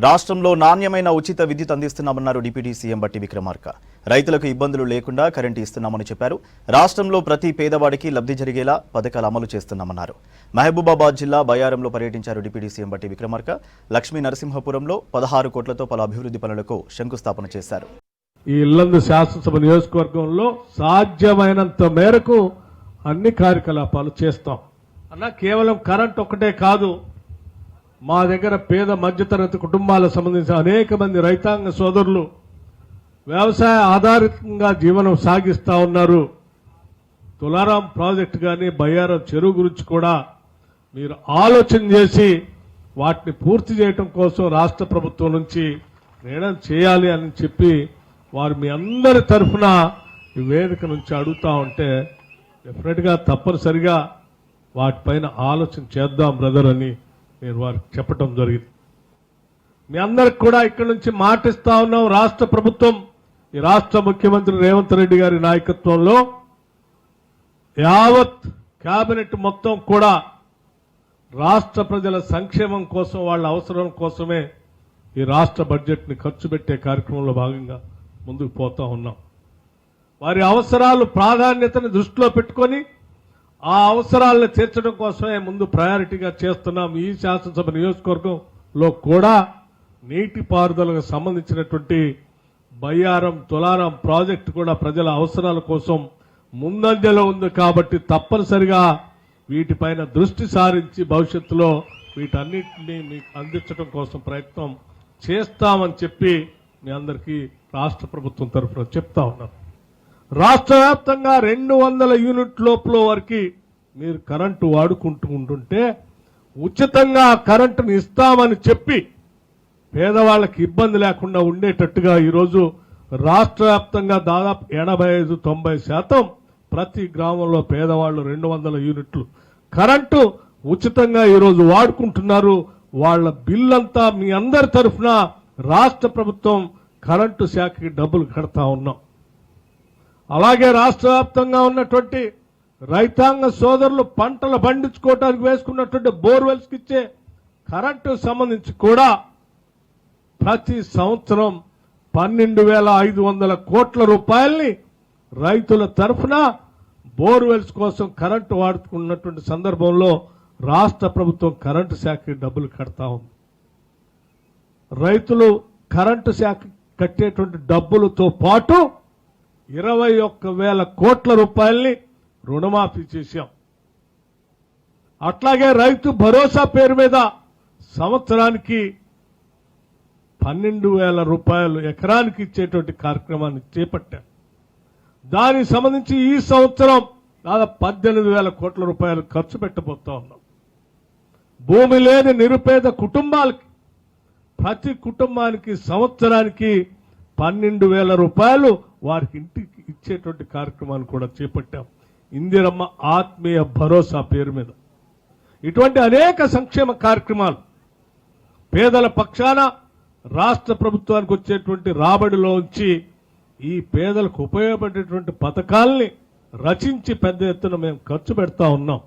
రాష్ట్రంలో నాణ్యమైన ఉచిత విద్యుత్ అందిస్తున్నామన్నారు డిప్యూటీ సీఎం బట్టి విక్రమార్క. రైతులకు ఇబ్బందులు లేకుండా కరెంటు ఇస్తున్నామని చెప్పారు. రాష్ట్రంలో ప్రతి పేదవాడికి లబ్ధి జరిగేలా పథకాలు అమలు చేస్తున్నామన్నారు. మహబూబాబాద్ జిల్లా బయ్యారంలో పర్యటించారు డిప్యూటీ సీఎం బట్టి విక్రమార్క. లక్ష్మీ నరసింహపురంలో 16 కోట్లతో పలు అభివృద్ధి పనులకు శంకుస్థాపన చేశారు. ఈ ఇల్లందు శాసనసభ నియోజకవర్గంలో సాధ్యమైనంత మేరకు అన్ని కార్యకలాపాలు చేస్తాం అన్న. కేవలం కరెంట్ ఒక్కటే కాదు, మా దగ్గర పేద మధ్యతరగతి కుటుంబాలకు సంబంధించిన అనేక మంది రైతాంగ సోదరులు వ్యవసాయ ఆధారితంగా జీవనం సాగిస్తా ఉన్నారు. తులారాం ప్రాజెక్టు కానీ బయ్యారం చెరువు గురించి కూడా మీరు ఆలోచన చేసి వాటిని పూర్తి చేయడం కోసం రాష్ట్ర ప్రభుత్వం నుంచి నిర్ణయం చేయాలి అని చెప్పి వారు మీ అందరి తరఫున ఈ వేదిక నుంచి అడుగుతా ఉంటే డెఫినెట్గా తప్పనిసరిగా వాటిపైన ఆలోచన చేద్దాం బ్రదర్ అని నేను వారికి చెప్పడం జరిగింది. మీ అందరికి కూడా ఇక్కడి నుంచి మాటిస్తా ఉన్నాం. రాష్ట్ర ప్రభుత్వం, ఈ రాష్ట్ర ముఖ్యమంత్రి రేవంత్ రెడ్డి గారి నాయకత్వంలో యావత్ కేబినెట్ మొత్తం కూడా రాష్ట్ర ప్రజల సంక్షేమం కోసం, వాళ్ళ అవసరం కోసమే ఈ రాష్ట్ర బడ్జెట్ ని ఖర్చు పెట్టే కార్యక్రమంలో భాగంగా ముందుకు పోతా ఉన్నాం. వారి అవసరాలు ప్రాధాన్యతను దృష్టిలో పెట్టుకొని ఆ అవసరాలను తీర్చడం కోసమే ముందు ప్రయారిటీగా చేస్తున్నాం. ఈ శాసనసభ నియోజకవర్గంలో కూడా నీటిపారుదలకు సంబంధించినటువంటి బయ్యారం తులారం ప్రాజెక్టు కూడా ప్రజల అవసరాల కోసం ముందంజలో ఉంది కాబట్టి తప్పనిసరిగా వీటిపైన దృష్టి సారించి భవిష్యత్తులో వీటన్నిటినీ మీకు అందించడం కోసం ప్రయత్నం చేస్తామని చెప్పి మీ అందరికీ రాష్ట్ర ప్రభుత్వం తరఫున చెప్తా ఉన్నాం. రాష్ట్ర వ్యాప్తంగా 200 యూనిట్ లోపల వరకు మీరు కరెంటు వాడుకుంటూ ఉంటుంటే ఉచితంగా కరెంటుని ఇస్తామని చెప్పి పేదవాళ్ళకి ఇబ్బంది లేకుండా ఉండేటట్టుగా ఈరోజు రాష్ట్ర వ్యాప్తంగా దాదాపు 85-90% ప్రతి గ్రామంలో పేదవాళ్లు 200 యూనిట్లు కరెంటు ఉచితంగా ఈరోజు వాడుకుంటున్నారు. వాళ్ల బిల్లంతా మీ అందరి తరఫున రాష్ట్ర ప్రభుత్వం కరెంటు శాఖకి డబ్బులు కడతా ఉన్నాం. అలాగే రాష్ట్ర వ్యాప్తంగా ఉన్నటువంటి రైతాంగ సోదరులు పంటలు పండించుకోవడానికి వేసుకున్నటువంటి బోర్వెల్స్ కి ఇచ్చే కరెంటు సంబంధించి కూడా ప్రతి సంవత్సరం 12,500 కోట్ల రూపాయల్ని రైతుల తరఫున బోర్వెల్స్ కోసం కరెంటు వాడుకున్నటువంటి సందర్భంలో రాష్ట్ర ప్రభుత్వం కరెంటు శాఖకి డబ్బులు కడతా ఉంది. రైతులు కరెంటు శాఖ కట్టేటువంటి డబ్బులతో పాటు 21,000 కోట్ల రూపాయల్ని రుణమాఫీ చేశాం. అట్లాగే రైతు భరోసా పేరు మీద సంవత్సరానికి 12,000 రూపాయలు ఎకరానికి ఇచ్చేటువంటి కార్యక్రమాన్ని చేపట్టాం. దానికి సంబంధించి ఈ సంవత్సరం దాదాపు 18,000 కోట్ల రూపాయలు ఖర్చు పెట్టబోతా ఉన్నాం. భూమి లేని నిరుపేద కుటుంబాలకి ప్రతి కుటుంబానికి సంవత్సరానికి 12,000 రూపాయలు వారికి ఇంటికి ఇచ్చేటువంటి కార్యక్రమాన్ని కూడా చేపట్టాం. ఇందిరమ్మ ఆత్మీయ భరోసా పేరు మీద ఇటువంటి అనేక సంక్షేమ కార్యక్రమాలు పేదల పక్షాన రాష్ట్ర ప్రభుత్వానికి వచ్చేటువంటి రాబడిలోంచి ఈ పేదలకు ఉపయోగపడేటువంటి పథకాల్ని రచించి పెద్ద ఎత్తున మేము ఖర్చు పెడతా ఉన్నాం.